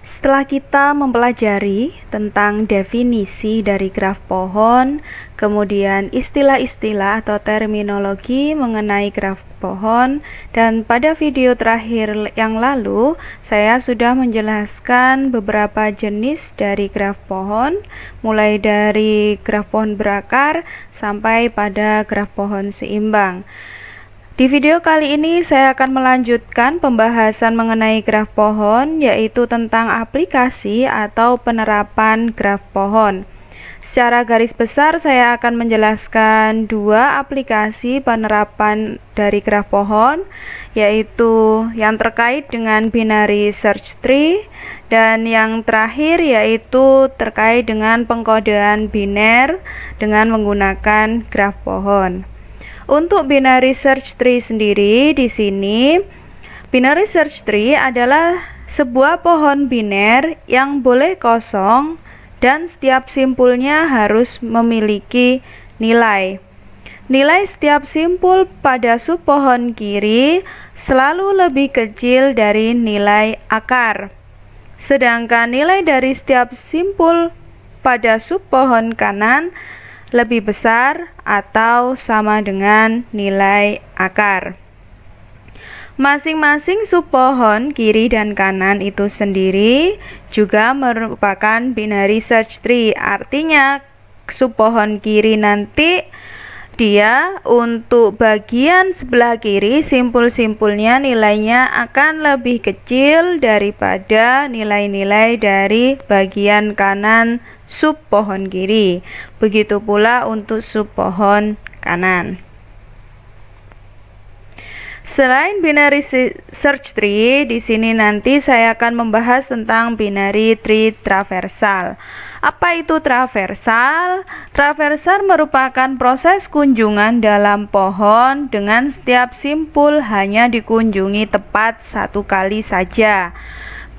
Setelah kita mempelajari tentang definisi dari graf pohon, kemudian istilah-istilah atau terminologi mengenai graf pohon, dan pada video terakhir yang lalu saya sudah menjelaskan beberapa jenis dari graf pohon, mulai dari graf pohon berakar sampai pada graf pohon seimbang. Di video kali ini saya akan melanjutkan pembahasan mengenai graf pohon, yaitu tentang aplikasi atau penerapan graf pohon. Secara garis besar saya akan menjelaskan dua aplikasi penerapan dari graf pohon, yaitu yang terkait dengan binary search tree, dan yang terakhir yaitu terkait dengan pengkodean biner dengan menggunakan graf pohon. Untuk binary search tree sendiri, di sini binary search tree adalah sebuah pohon biner yang boleh kosong dan setiap simpulnya harus memiliki nilai. Nilai setiap simpul pada subpohon kiri selalu lebih kecil dari nilai akar. Sedangkan nilai dari setiap simpul pada subpohon kanan lebih besar atau sama dengan nilai akar. Masing-masing subpohon kiri dan kanan itu sendiri juga merupakan binary search tree. Artinya subpohon kiri nanti dia untuk bagian sebelah kiri simpul-simpulnya nilainya akan lebih kecil daripada nilai-nilai dari bagian kanan subpohon kiri. Begitu pula untuk subpohon kanan. Selain binary search tree, di sini nanti saya akan membahas tentang binary tree traversal. Apa itu traversal? Traversal merupakan proses kunjungan dalam pohon dengan setiap simpul hanya dikunjungi tepat satu kali saja.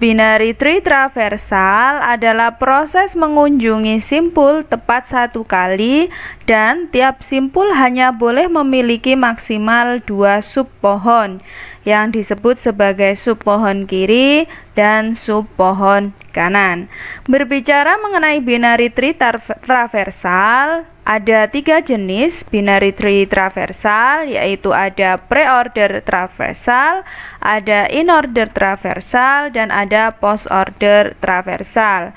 Binary tree traversal adalah proses mengunjungi simpul tepat satu kali dan tiap simpul hanya boleh memiliki maksimal 2 subpohon yang disebut sebagai subpohon kiri dan subpohon kanan. Berbicara mengenai binary tree traversal, ada 3 jenis binary tree traversal, yaitu ada pre-order traversal, ada in-order traversal, dan ada post-order traversal.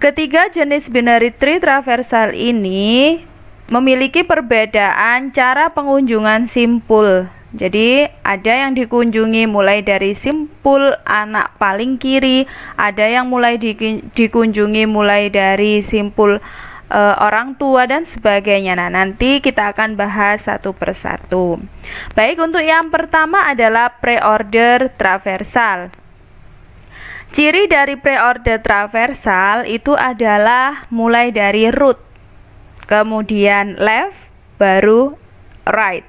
Ketiga jenis binary tree traversal ini memiliki perbedaan cara pengunjungan simpul. Jadi ada yang dikunjungi mulai dari simpul anak paling kiri, ada yang mulai dikunjungi mulai dari simpul orang tua dan sebagainya. Nah, nanti kita akan bahas satu persatu. Baik, untuk yang pertama adalah pre-order traversal. Ciri dari pre-order traversal itu adalah mulai dari root, kemudian left, baru right.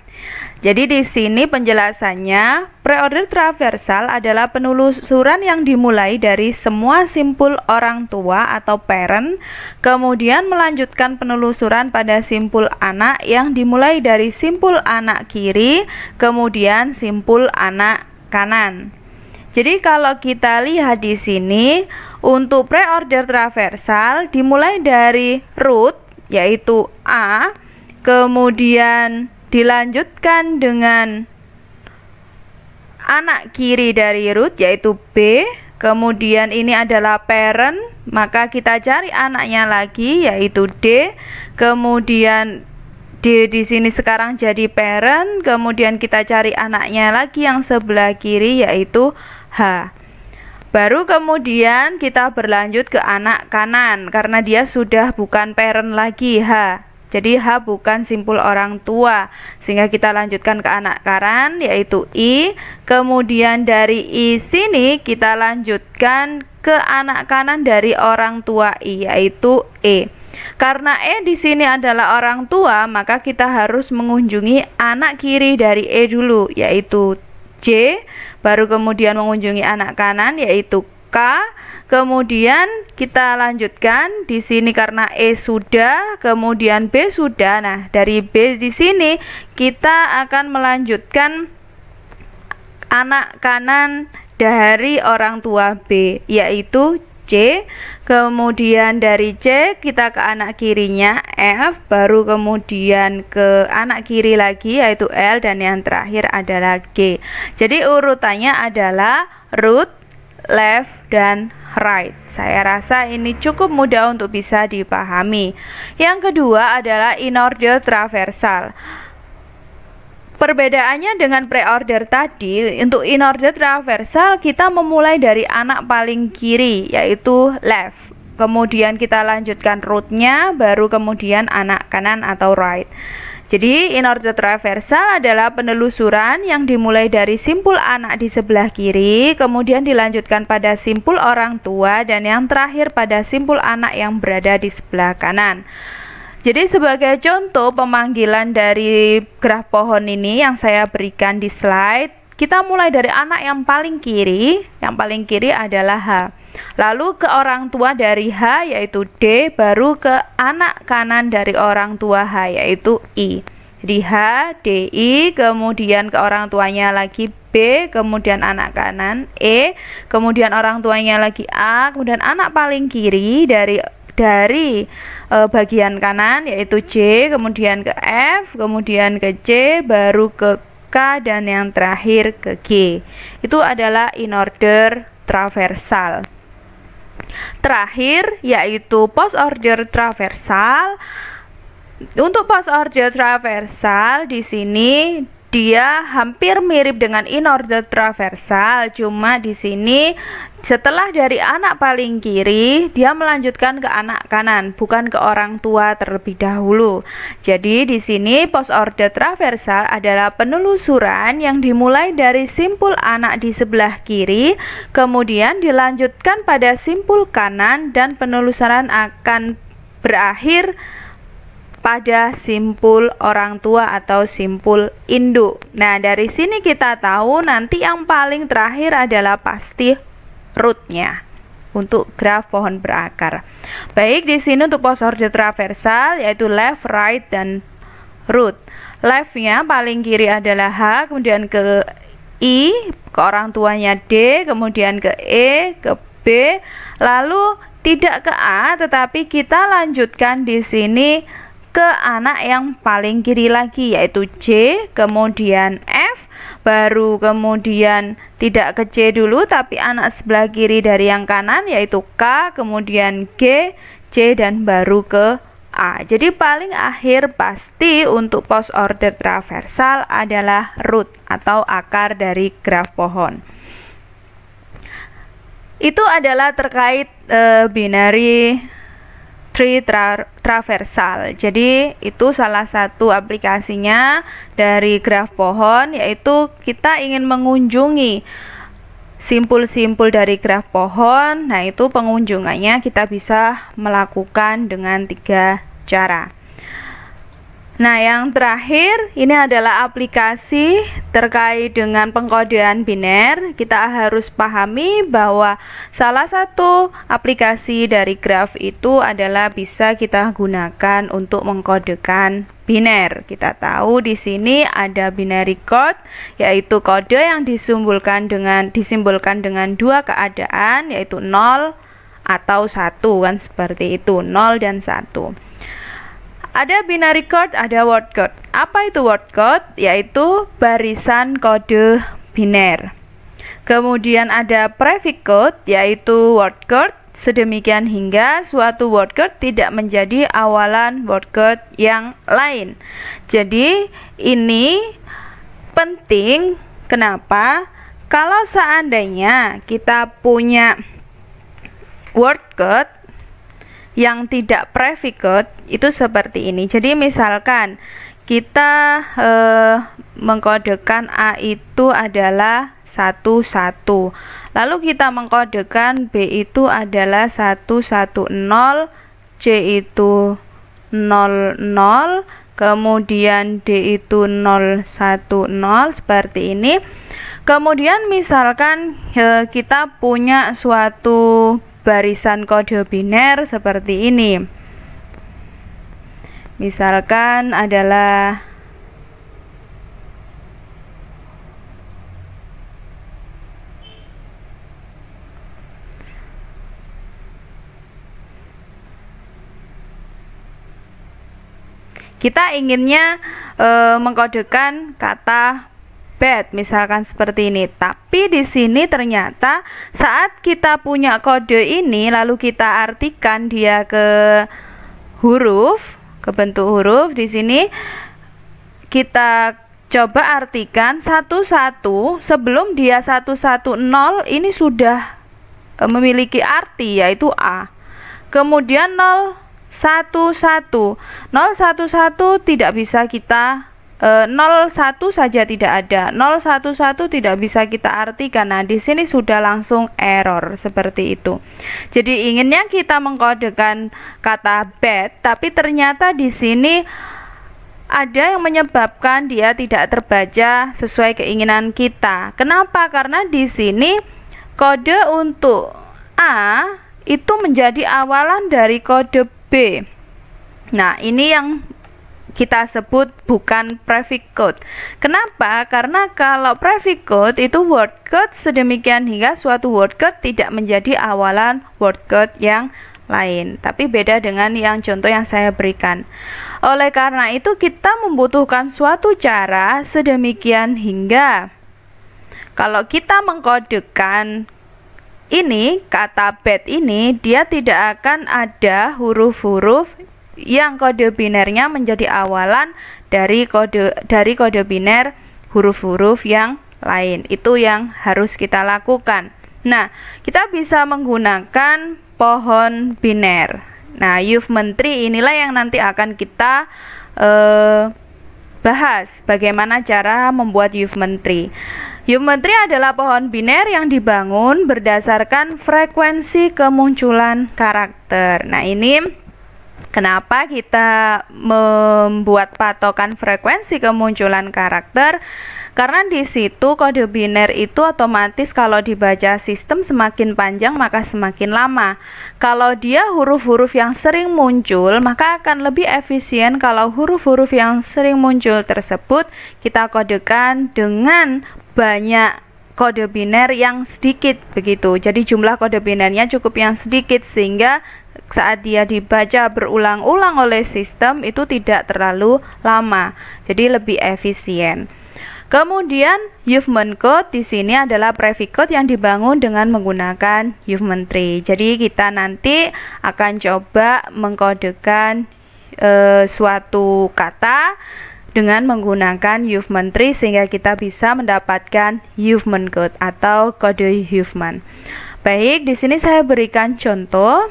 Jadi di sini penjelasannya, pre-order traversal adalah penelusuran yang dimulai dari semua simpul orang tua atau parent, kemudian melanjutkan penelusuran pada simpul anak yang dimulai dari simpul anak kiri, kemudian simpul anak kanan. Jadi kalau kita lihat di sini, untuk pre-order traversal dimulai dari root, yaitu A, kemudian dilanjutkan dengan anak kiri dari root yaitu B, kemudian ini adalah parent, maka kita cari anaknya lagi yaitu D, kemudian di sini sekarang jadi parent, kemudian kita cari anaknya lagi yang sebelah kiri yaitu H. Baru kemudian kita berlanjut ke anak kanan karena dia sudah bukan parent lagi, H. Jadi H bukan simpul orang tua, sehingga kita lanjutkan ke anak kanan yaitu I. Kemudian dari I sini kita lanjutkan ke anak kanan dari orang tua I yaitu E. Karena E di sini adalah orang tua, maka kita harus mengunjungi anak kiri dari E dulu yaitu J, baru kemudian mengunjungi anak kanan yaitu K. Kemudian kita lanjutkan di sini karena E sudah, kemudian B sudah. Nah, dari B di sini kita akan melanjutkan anak kanan dari orang tua B, yaitu C. Kemudian dari C kita ke anak kirinya F, baru kemudian ke anak kiri lagi yaitu L, dan yang terakhir adalah G. Jadi urutannya adalah root, left, dan right. Saya rasa ini cukup mudah untuk bisa dipahami. Yang kedua adalah in-order traversal. Perbedaannya dengan pre-order tadi, untuk in-order traversal kita memulai dari anak paling kiri yaitu left. Kemudian kita lanjutkan rootnya, baru kemudian anak kanan atau right. Jadi in-order traversal adalah penelusuran yang dimulai dari simpul anak di sebelah kiri, kemudian dilanjutkan pada simpul orang tua, dan yang terakhir pada simpul anak yang berada di sebelah kanan. Jadi sebagai contoh pemanggilan dari graf pohon ini yang saya berikan di slide, kita mulai dari anak yang paling kiri adalah H. Lalu ke orang tua dari H yaitu D, baru ke anak kanan dari orang tua H yaitu I. Jadi H, D, I, kemudian ke orang tuanya lagi B, kemudian anak kanan E, kemudian orang tuanya lagi A, kemudian anak paling kiri dari bagian kanan yaitu J, kemudian ke F, kemudian ke C, baru ke K, dan yang terakhir ke G. Itu adalah in order traversal. Terakhir yaitu post order traversal. Untuk post order traversal di sini dia hampir mirip dengan in order traversal, cuma di sini setelah dari anak paling kiri dia melanjutkan ke anak kanan, bukan ke orang tua terlebih dahulu. Jadi di sini post order traversal adalah penelusuran yang dimulai dari simpul anak di sebelah kiri, kemudian dilanjutkan pada simpul kanan, dan penelusuran akan berakhir pada simpul orang tua atau simpul induk. Nah, dari sini kita tahu nanti yang paling terakhir adalah pasti rootnya untuk graf pohon berakar. Baik, di sini untuk post order traversal yaitu left, right, dan root. Leftnya paling kiri adalah H, kemudian ke I, ke orang tuanya D, kemudian ke E, ke B, lalu tidak ke A, tetapi kita lanjutkan di sini ke anak yang paling kiri lagi yaitu J, kemudian F, baru kemudian tidak ke C dulu tapi anak sebelah kiri dari yang kanan yaitu K, kemudian G, C, dan baru ke A. Jadi paling akhir pasti untuk post order traversal adalah root atau akar dari graf pohon. Itu adalah terkait binary tree traversal. Jadi itu salah satu aplikasinya dari graf pohon, yaitu kita ingin mengunjungi simpul-simpul dari graf pohon. Nah, itu pengunjungannya kita bisa melakukan dengan 3 cara. Nah, yang terakhir ini adalah aplikasi terkait dengan pengkodean biner. Kita harus pahami bahwa salah satu aplikasi dari graf itu adalah bisa kita gunakan untuk mengkodekan biner. Kita tahu di sini ada binary code, yaitu kode yang disimbolkan dengan 2 keadaan, yaitu 0 atau 1, kan seperti itu, 0 dan 1. Ada binary code, ada word code. Apa itu word code? Yaitu barisan kode biner. Kemudian ada prefix code, yaitu word code, sedemikian hingga suatu word code tidak menjadi awalan word code yang lain. Jadi ini penting. Kenapa? Kalau seandainya kita punya word code yang tidak prefix code, itu seperti ini. Jadi misalkan kita mengkodekan A itu adalah 11, lalu kita mengkodekan B itu adalah 110, C itu 00, kemudian D itu 010, seperti ini. Kemudian misalkan kita punya suatu barisan kode biner seperti ini. Misalkan adalah Kita inginnya mengkodekan kata bad, misalkan seperti ini. Tapi di sini ternyata saat kita punya kode ini lalu kita artikan dia ke huruf, ke bentuk huruf, di sini kita coba artikan 11 sebelum dia 110 ini sudah memiliki arti yaitu A. Kemudian 011 tidak bisa kita 01 saja tidak ada, 011 tidak bisa kita artikan. Nah, di sini sudah langsung error seperti itu. Jadi inginnya kita mengkodekan kata bad, tapi ternyata di sini ada yang menyebabkan dia tidak terbaca sesuai keinginan kita. Kenapa? Karena di sini kode untuk A itu menjadi awalan dari kode B. Nah, ini yang kita sebut bukan prefix code. Kenapa? Karena kalau prefix code itu word code sedemikian hingga suatu word code tidak menjadi awalan word code yang lain. Tapi beda dengan yang contoh yang saya berikan. Oleh karena itu kita membutuhkan suatu cara sedemikian hingga kalau kita mengkodekan ini, kata bad ini, dia tidak akan ada huruf-huruf yang kode binernya menjadi awalan dari kode biner huruf-huruf yang lain. Itu yang harus kita lakukan. Nah, kita bisa menggunakan pohon biner. Nah, movement tree inilah yang nanti akan kita bahas bagaimana cara membuat movement tree. Movement tree adalah pohon biner yang dibangun berdasarkan frekuensi kemunculan karakter. Nah, ini kenapa kita membuat patokan frekuensi kemunculan karakter? Karena di situ kode biner itu otomatis kalau dibaca sistem semakin panjang maka semakin lama. Kalau dia huruf-huruf yang sering muncul, maka akan lebih efisien kalau huruf-huruf yang sering muncul tersebut kita kodekan dengan banyak kode biner yang sedikit begitu. Jadi jumlah kode binernya cukup yang sedikit sehingga saat dia dibaca berulang-ulang oleh sistem itu tidak terlalu lama. Jadi lebih efisien. Kemudian movement code di sini adalah prefix code yang dibangun dengan menggunakan movement tree. Jadi kita nanti akan coba mengkodekan suatu kata dengan menggunakan movement tree sehingga kita bisa mendapatkan movement code atau kode movement. Baik, di sini saya berikan contoh.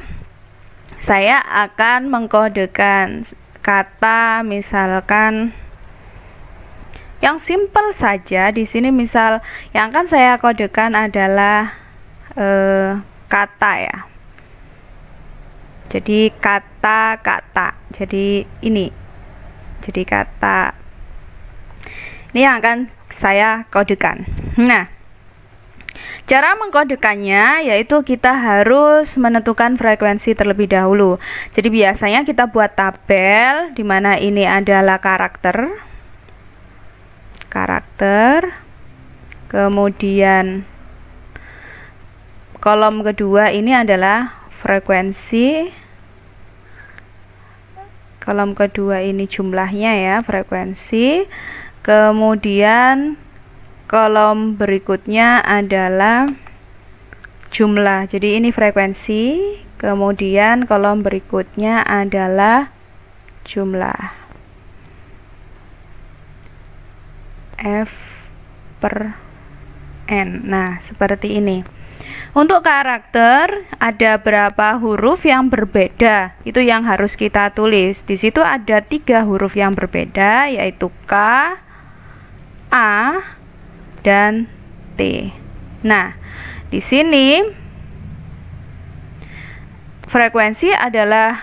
Saya akan mengkodekan kata misalkan yang simple saja. Di sini misal yang akan saya kodekan adalah kata ya. Jadi kata-kata. Jadi ini. Jadi kata. Ini yang akan saya kodekan. Nah, cara mengkodekannya yaitu kita harus menentukan frekuensi terlebih dahulu. Jadi biasanya kita buat tabel di mana ini adalah karakter, kemudian kolom kedua ini adalah frekuensi, kolom kedua ini jumlahnya ya, frekuensi, kemudian kolom berikutnya adalah jumlah. Jadi ini frekuensi, kemudian kolom berikutnya adalah jumlah. F per N. Nah, seperti ini. Untuk karakter ada berapa huruf yang berbeda? Itu yang harus kita tulis. Di situ ada 3 huruf yang berbeda yaitu K, A, dan T. Nah, di sini frekuensi adalah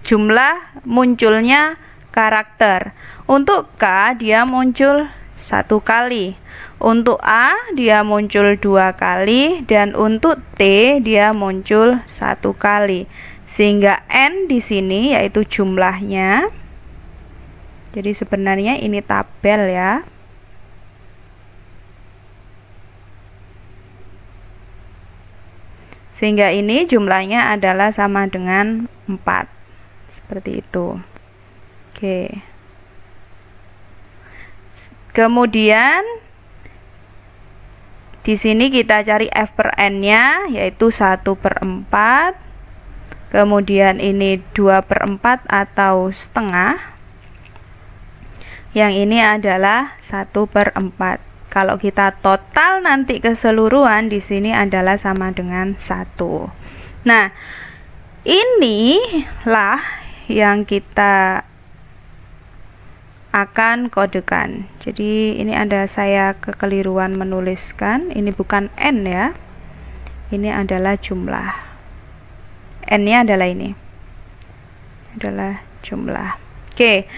jumlah munculnya karakter. Untuk K dia muncul 1 kali, untuk A dia muncul 2 kali, dan untuk T dia muncul 1 kali. Sehingga N di sini yaitu jumlahnya. Jadi sebenarnya ini tabel ya. Sehingga ini jumlahnya adalah sama dengan 4. Seperti itu. Oke. Kemudian di sini kita cari F per N-nya, yaitu 1/4. Kemudian ini 2/4 atau setengah. Yang ini adalah 1/4. Kalau kita total nanti keseluruhan di sini adalah sama dengan 1. Nah, inilah yang kita akan kodekan. Jadi ini ada saya kekeliruan menuliskan, ini bukan N ya, ini adalah jumlah, N nya adalah ini, adalah jumlah. Oke,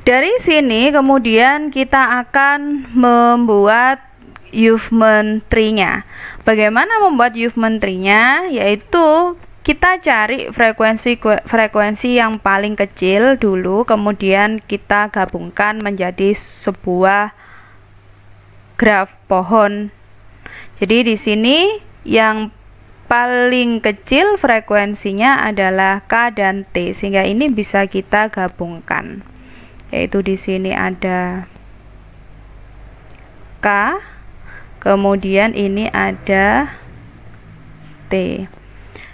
dari sini kemudian kita akan membuat Huffman tree-nya. Bagaimana membuat Huffman tree-nya? Yaitu kita cari frekuensi yang paling kecil dulu, kemudian kita gabungkan menjadi sebuah graf pohon. Jadi di sini yang paling kecil frekuensinya adalah K dan T, sehingga ini bisa kita gabungkan. Yaitu di sini ada K, kemudian ini ada T.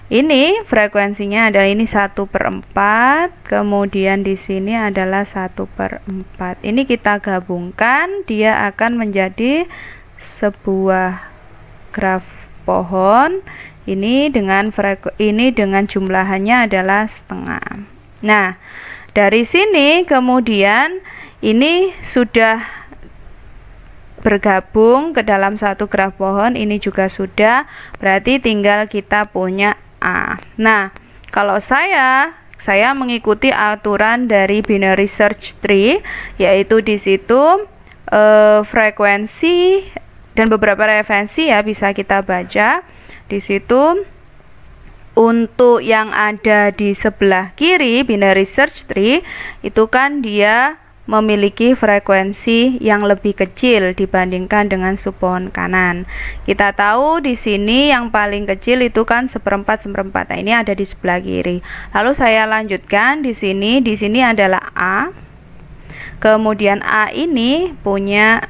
Ini frekuensinya adalah ini 1/4, kemudian di sini adalah 1/4. Ini kita gabungkan, dia akan menjadi sebuah graf pohon. Ini dengan jumlahannya adalah setengah. Nah, dari sini kemudian ini sudah bergabung ke dalam satu graf pohon, ini juga sudah, berarti tinggal kita punya A. Nah, kalau saya mengikuti aturan dari binary search tree, yaitu di situ frekuensi dan beberapa referensi ya bisa kita baca. Di situ untuk yang ada di sebelah kiri binary search tree itu kan dia memiliki frekuensi yang lebih kecil dibandingkan dengan subpohon kanan. Kita tahu di sini yang paling kecil itu kan 1/4. Nah, ini ada di sebelah kiri. Lalu saya lanjutkan di sini adalah A. Kemudian A ini punya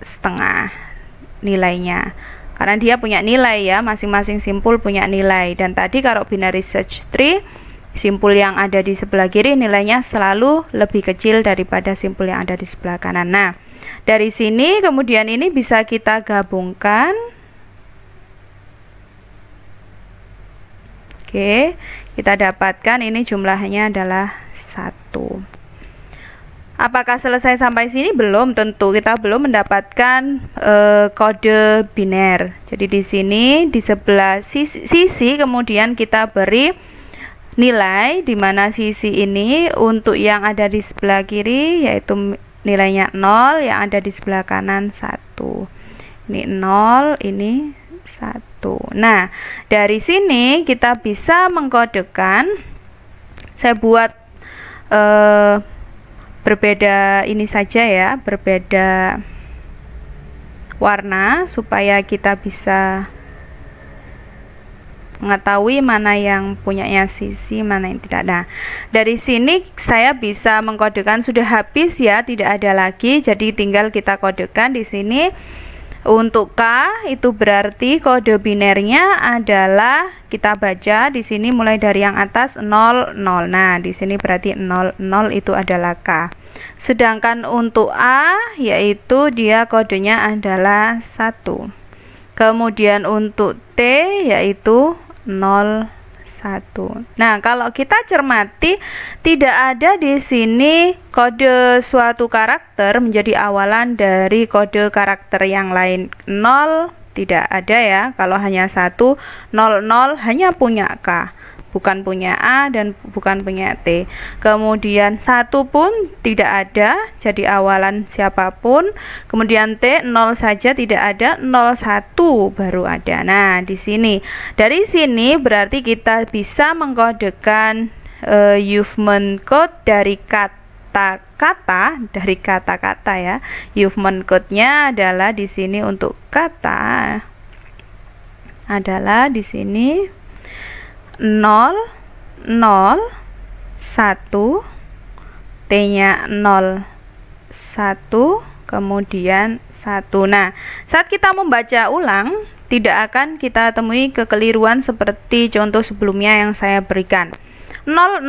setengah nilainya. Karena dia punya nilai ya, masing-masing simpul punya nilai. Dan tadi kalau binary search tree, simpul yang ada di sebelah kiri nilainya selalu lebih kecil daripada simpul yang ada di sebelah kanan. Nah, dari sini kemudian ini bisa kita gabungkan. Oke, kita dapatkan ini jumlahnya adalah 1. Apakah selesai sampai sini? Belum tentu, kita belum mendapatkan kode biner. Jadi di sini di sebelah sisi kemudian kita beri nilai, di mana sisi ini untuk yang ada di sebelah kiri yaitu nilainya 0, yang ada di sebelah kanan 1. Ini 0, ini 1. Nah, dari sini kita bisa mengkodekan. Saya buat berbeda ini saja ya, berbeda warna supaya kita bisa mengetahui mana yang punyanya sisi, mana yang tidak. Nah, dari sini saya bisa mengkodekan, sudah habis ya, tidak ada lagi, jadi tinggal kita kodekan di sini. Untuk K itu berarti kode binernya adalah, kita baca di sini mulai dari yang atas 0 0. Nah, di sini berarti 0 0 itu adalah K. Sedangkan untuk A yaitu dia kodenya adalah 1. Kemudian untuk T yaitu 0 1. Nah, kalau kita cermati tidak ada di sini kode suatu karakter menjadi awalan dari kode karakter yang lain. 0 tidak ada ya. Kalau hanya 1 0 0 hanya punya K, bukan punya A dan bukan punya T. Kemudian 1 pun tidak ada, jadi awalan siapapun. Kemudian T 0 saja tidak ada, 0 1 baru ada. Nah, di sini dari sini berarti kita bisa mengkodekan Huffman code dari kata-kata ya. Huffman code-nya adalah di sini untuk kata adalah di sini 0 0 1, T nya 0 1, kemudian 1. Nah, saat kita membaca ulang, tidak akan kita temui kekeliruan seperti contoh sebelumnya yang saya berikan. 00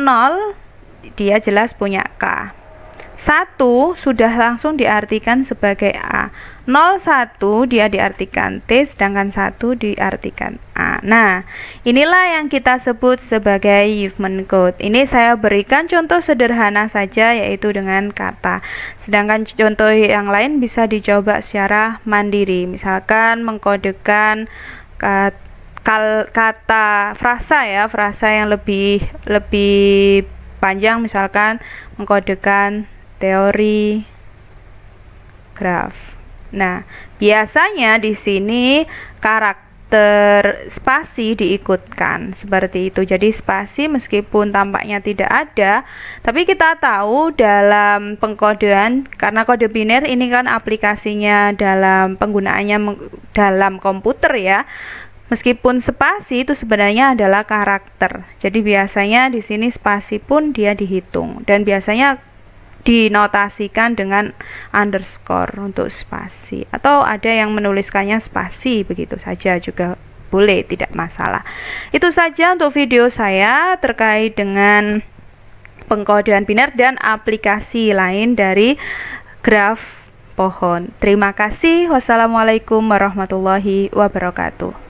dia jelas punya K. 1 sudah langsung diartikan sebagai A. 01 dia diartikan T, sedangkan 1 diartikan A. Nah, inilah yang kita sebut sebagai Huffman code. Ini saya berikan contoh sederhana saja, yaitu dengan kata. Sedangkan contoh yang lain bisa dicoba secara mandiri. Misalkan mengkodekan kata frasa ya, frasa yang lebih panjang, misalkan mengkodekan teori graf. Nah, biasanya di sini karakter spasi diikutkan seperti itu. Jadi spasi meskipun tampaknya tidak ada, tapi kita tahu dalam pengkodean, karena kode biner ini kan aplikasinya dalam penggunaannya dalam komputer ya. Meskipun spasi itu sebenarnya adalah karakter. Jadi biasanya di sini spasi pun dia dihitung, dan biasanya dinotasikan dengan underscore untuk spasi, atau ada yang menuliskannya spasi begitu saja juga boleh, tidak masalah. Itu saja untuk video saya terkait dengan pengkodean biner dan aplikasi lain dari graf pohon. Terima kasih. Wassalamualaikum warahmatullahi wabarakatuh.